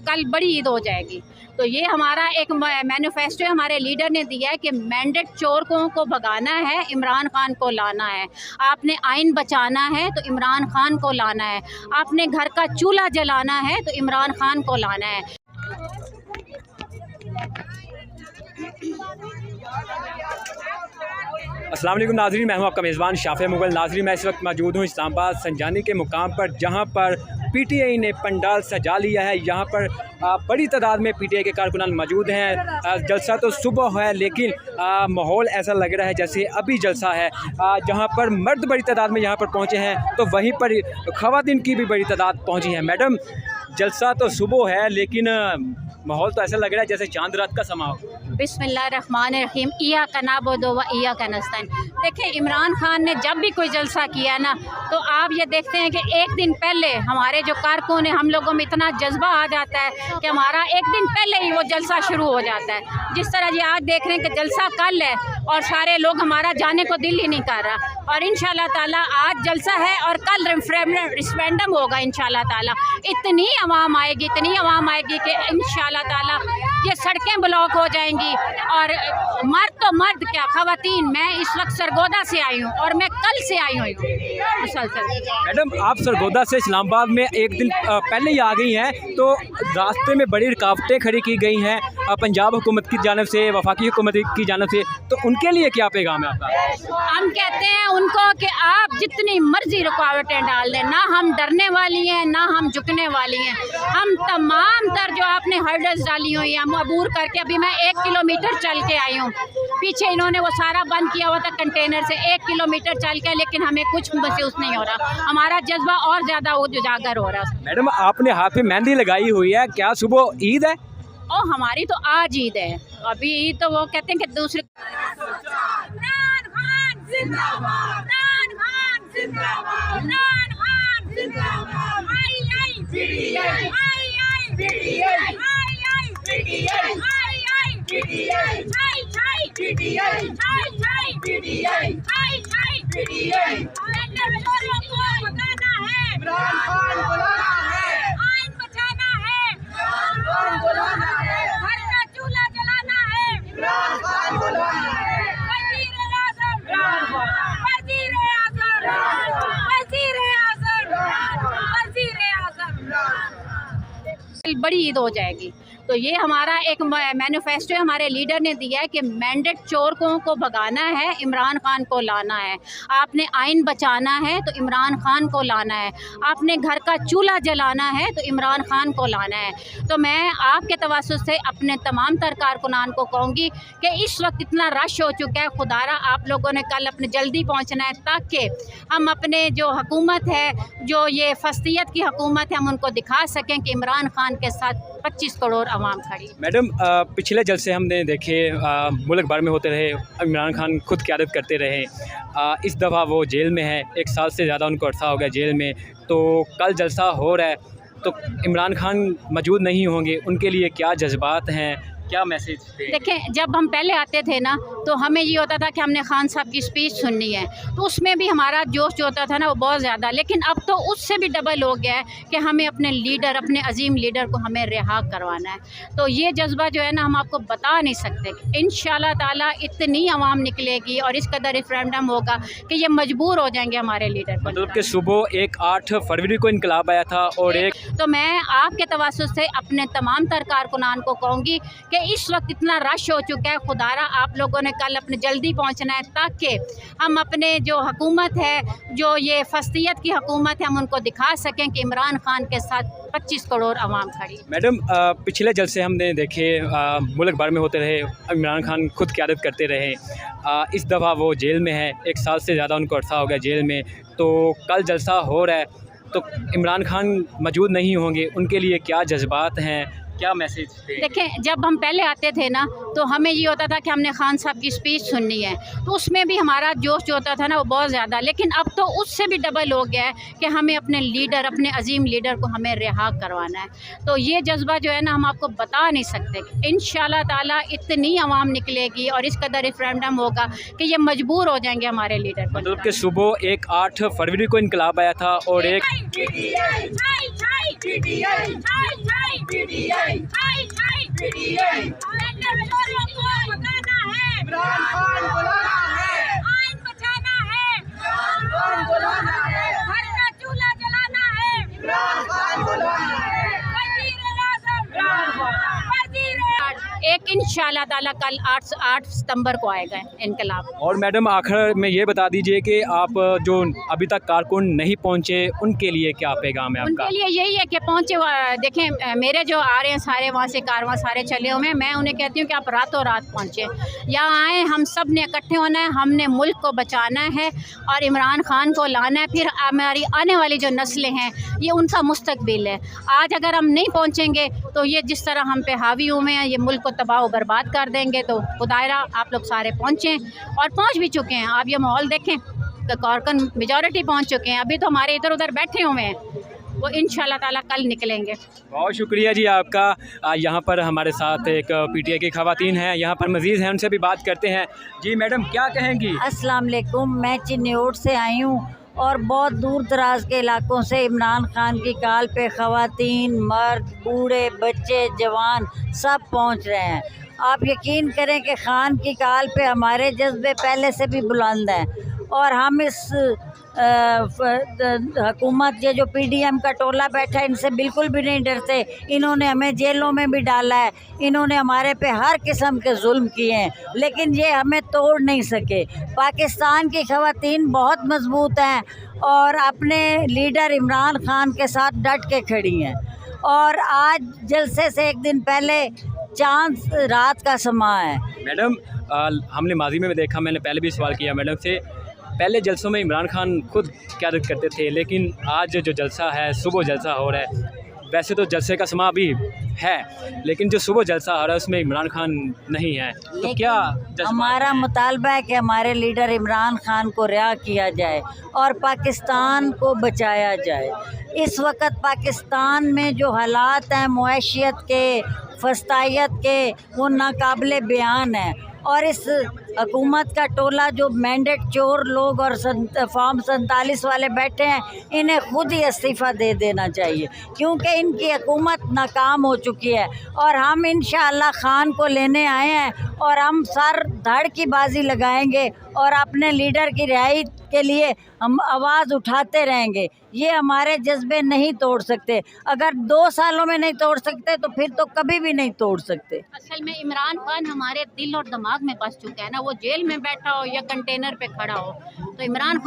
कल बड़ी ईद हो जाएगी। तो ये हमारा एक मैनिफेस्टो हमारे लीडर ने दिया है कि मैंडेट चोरों को भगाना है, इमरान खान को लाना है। आपने आइन बचाना है तो इमरान खान को लाना है। आपने घर का चूल्हा जलाना है तो इमरान खान को लाना है। अस्सलाम वालेकुम नाज़रीन, मैं हूं आपका मेज़बान शाफ़े मुग़ल। नाज़रीन, मैं इस वक्त मौजूद हूं इस्लामाबाद संजानी के मुकाम पर, जहां पर पीटीआई ने पंडाल सजा लिया है। यहां पर बड़ी तादाद में पीटीआई के कारकुनान मौजूद हैं। जलसा तो सुबह है, लेकिन माहौल ऐसा लग रहा है जैसे अभी जलसा है। जहां पर मर्द बड़ी तादाद में यहां पर पहुंचे हैं, तो वहीं पर ख़वातीन की भी बड़ी तादाद पहुंची है। मैडम, जलसा तो सुबह है, लेकिन माहौल तो ऐसा लग रहा है जैसे चांद रात का समा हो। बिस्मिल्लाहिर्रहमानिर्रहीम, इय्याका नअबुदु व इय्याका नस्तईन। देखिए, इमरान खान ने जब भी कोई जलसा किया ना, तो आप ये देखते हैं कि एक दिन पहले हमारे जो कारकुन हैं, हम लोगों में इतना जज्बा आ जाता है कि हमारा एक दिन पहले ही वो जलसा शुरू हो जाता है। जिस तरह ये आज देख रहे हैं कि जलसा कल है और सारे लोग हमारा जाने को दिल ही नहीं कर रहा। और इंशाल्लाह ताला आज जलसा है और कल रेफरेंडम होगा इंशाल्लाह ताला। इतनी आवाम आएगी कि इंशाल्लाह ताला ये सड़कें ब्लॉक हो जाएंगी। और मर्द तो मर्द क्या, ख़वातीन, मैं इस वक्त सरगोदा से आई हूँ और मैं कल से आई हुई हूँ मुसलसल। मैडम, आप सरगोदा से इस्लामाबाद में एक दिन पहले ही आ गई हैं, तो रास्ते में बड़ी रुकावटें खड़ी की गई हैं पंजाब हुकूमत की जानिब से, वफाकी हुकूमत की जानिब से, तो उनके लिए क्या पैगाम है आपका? हम कहते हैं उनको कि आप जितनी मर्जी रुकावटें डाल दें, ना हम डरने वाली हैं ना हम झुकने वाली हैं। हम तमाम तर जो आपने हर्डल्स डाली हुई हैं हम अबूर करके, अभी मैं 1 किलोमीटर चल के आई हूँ। पीछे इन्होंने वो सारा बंद किया हुआ था कंटेनर से, 1 किलोमीटर चल के, लेकिन हमें कुछ महसूस नहीं हो रहा। हमारा जज्बा और ज़्यादा उजागर हो रहा है। मैडम, आपने हाथ में मेहंदी लगाई हुई है, क्या सुबह ईद है? ओ, हमारी तो आज ईद है। अभी ईद तो वो कहते हैं कि दूसरे बड़ी ईद हो जाएगी। तो ये हमारा एक मैनिफेस्टो हमारे लीडर ने दिया है कि मैंडेट चोरों को भगाना है, इमरान खान को लाना है। आपने आइन बचाना है तो इमरान खान को लाना है। आपने घर का चूल्हा जलाना है तो इमरान खान को लाना है। तो मैं आपके तवज्जुह से अपने तमाम तर कारकुनान को कहूँगी कि इस वक्त इतना रश हो चुका है, खुदारा आप लोगों ने कल अपने जल्दी पहुँचना है, ताकि हम अपने जो हुकूमत है, जो ये फस्तियत की हुकूमत है, हम उनको दिखा सकें कि इमरान खान के साथ 25 करोड़ आवाम खड़ी। मैडम, पिछले जलसे हमने देखे मुल्क भर में होते रहे, इमरान खान खुद क़यादत करते रहे। इस दफ़ा वो जेल में है, 1 साल से ज़्यादा उनको अरसा हो गया जेल में। तो कल जलसा हो रहा है, तो इमरान खान मौजूद नहीं होंगे, उनके लिए क्या जज्बात हैं, क्या मैसेज? देखें, जब हम पहले आते थे ना, तो हमें ये होता था कि हमने खान साहब की स्पीच सुननी है, तो उसमें भी हमारा जोश जो होता था ना वो बहुत ज़्यादा। लेकिन अब तो उससे भी डबल हो गया है कि हमें अपने लीडर, अपने अजीम लीडर को हमें रिहा करवाना है। तो ये जज्बा जो है ना, हम आपको बता नहीं सकते। इंशाल्लाह ताला इतनी आवाम निकलेगी और इस कदर रेफरेंडम होगा कि ये मजबूर हो जाएंगे हमारे लीडर को। मतलब कि सुबह 8 फरवरी को इनकलाब आया था और तो मैं आपके तवज्जुह से अपने तमाम तर कारकुनान को कहूँगी कि इस वक्त इतना रश हो चुका है, खुदारा आप लोगों ने कल अपने जल्दी पहुंचना है, ताकि हम अपने जो हुकूमत है, जो ये फस्तियत की हुकूमत है, हम उनको दिखा सकें कि इमरान खान के साथ 25 करोड़ आवाम खड़ी। मैडम, पिछले जलसे हमने देखे मुल्क भर में होते रहे, इमरान खान खुद क़यादत करते रहे। इस दफ़ा वो जेल में है, 1 साल से ज़्यादा उनको अरसा हो गया जेल में। तो कल जलसा हो रहा है, तो इमरान खान मौजूद नहीं होंगे, उनके लिए क्या जज्बात हैं, क्या मैसेज? देखें, जब हम पहले आते थे ना, तो हमें ये होता था कि हमने खान साहब की स्पीच सुननी है, तो उसमें भी हमारा जोश जो होता था ना वो बहुत ज़्यादा। लेकिन अब तो उससे भी डबल हो गया है कि हमें अपने लीडर, अपने अजीम लीडर को हमें रिहा करवाना है। तो ये जज्बा जो है ना हम आपको बता नहीं सकते। इंशाल्लाह ताला इतनी आवाम निकलेगी और इस कदर रेफरेंडम होगा कि ये मजबूर हो जाएंगे हमारे लीडर को। मतलब कि सुबह एक 8 फरवरी को इनकलाब आया था और एक एक इंशाल्लाह ताला कल 8 सितंबर को आएगा इनकलाब। और मैडम आखिर में ये बता दीजिए कि आप जो अभी तक कारकुन नहीं पहुंचे उनके लिए क्या पैगाम है आपका? उनके लिए यही है कि पहुँचे। देखें मेरे जो आ रहे हैं सारे वहाँ से कारवां सारे चले हुए हैं, मैं उन्हें कहती हूँ कि आप रातों रात पहुँचे, यहाँ आएँ, हम सब ने इकट्ठे होना है, हमने मुल्क को बचाना है और इमरान खान को लाना है। फिर हमारी आने वाली जो नस्लें हैं ये उनका मुस्तकबिल है। आज अगर हम नहीं पहुँचेंगे तो ये जिस तरह हम पे हावी हुए हैं ये मुल्क को तबाह व बर्बाद कर देंगे। तो खुदायरा आप लोग सारे पहुँचें और पहुँच भी चुके हैं। आप ये माहौल देखें तो कारकुन मेजॉरिटी पहुँच चुके हैं, अभी तो हमारे इधर उधर बैठे हुए हैं, वो इंशाल्लाह ताला कल निकलेंगे। बहुत शुक्रिया जी आपका। यहाँ पर हमारे साथ एक पीटीआई की खवातीन हैं, यहाँ पर मज़ीद हैं, उनसे भी बात करते हैं। जी मैडम क्या कहेंगी? अस्सलाम वालेकुम, मैं चिन्नौर से आई हूँ और बहुत दूर दराज के इलाकों से इमरान खान की काल पे ख़वातीन, मर्द, बूढ़े, बच्चे, जवान सब पहुँच रहे हैं। आप यकीन करें कि खान की काल पे हमारे जज्बे पहले से भी बुलंद हैं और हम इस हुकूमत ये जो पीडीएम का टोला बैठा है इनसे बिल्कुल भी नहीं डरते। इन्होंने हमें जेलों में भी डाला है, इन्होंने हमारे पे हर किस्म के जुल्म किए हैं, लेकिन ये हमें तोड़ नहीं सके। पाकिस्तान की ख़वातीन बहुत मजबूत हैं और अपने लीडर इमरान खान के साथ डट के खड़ी हैं। और आज जलसे से एक दिन पहले चांद रात का समा है। मैडम हमने माजी में देखा, मैंने पहले भी सवाल किया मैडम से, पहले जलसों में इमरान खान खुद क़यादत करते थे, लेकिन आज जो जलसा है सुबह जलसा हो रहा है, वैसे तो जलसे का समा अभी है लेकिन जो सुबह जलसा हो रहा है उसमें इमरान खान नहीं है, तो क्या हमारा मुतालबा है कि हमारे लीडर इमरान खान को रिहा किया जाए और पाकिस्तान को बचाया जाए। इस वक्त पाकिस्तान में जो हालात हैं मुआशियत के, फस्तायत के, वो नाकाबिले बयान है। और इस हुकूमत का टोला जो मैंडेट चोर लोग और फॉर्म 47 वाले बैठे हैं, इन्हें खुद ही इस्तीफ़ा दे देना चाहिए, क्योंकि इनकी हुकूमत नाकाम हो चुकी है। और हम इंशाअल्लाह खान को लेने आए हैं और हम सर धड़ की बाजी लगाएंगे और अपने लीडर की रिहाई के लिए हम आवाज़ उठाते रहेंगे। ये हमारे जज्बे नहीं तोड़ सकते। अगर 2 सालों में नहीं तोड़ सकते तो फिर तो कभी भी नहीं तोड़ सकते। असल में इमरान खान हमारे दिल और दिमाग में बस चुका है ना, वो जेल में बैठा हो या कंटेनर पे खड़ा हो, तो इमरान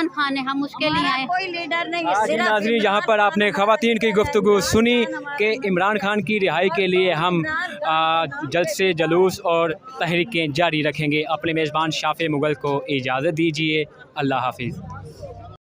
खान है, हम उसके लिए आए। कोई लीडर नहीं आज नाज़रीन यहाँ पर आपने ख़वातीन की गुफ्तगू सुनी कि इमरान खान की रिहाई के लिए हम जल्द से जुलूस और तहरीकें जारी रखेंगे। अपने मेज़बान शाफ़े मुग़ल को इजाज़त दीजिए। अल्लाह हाफिज़।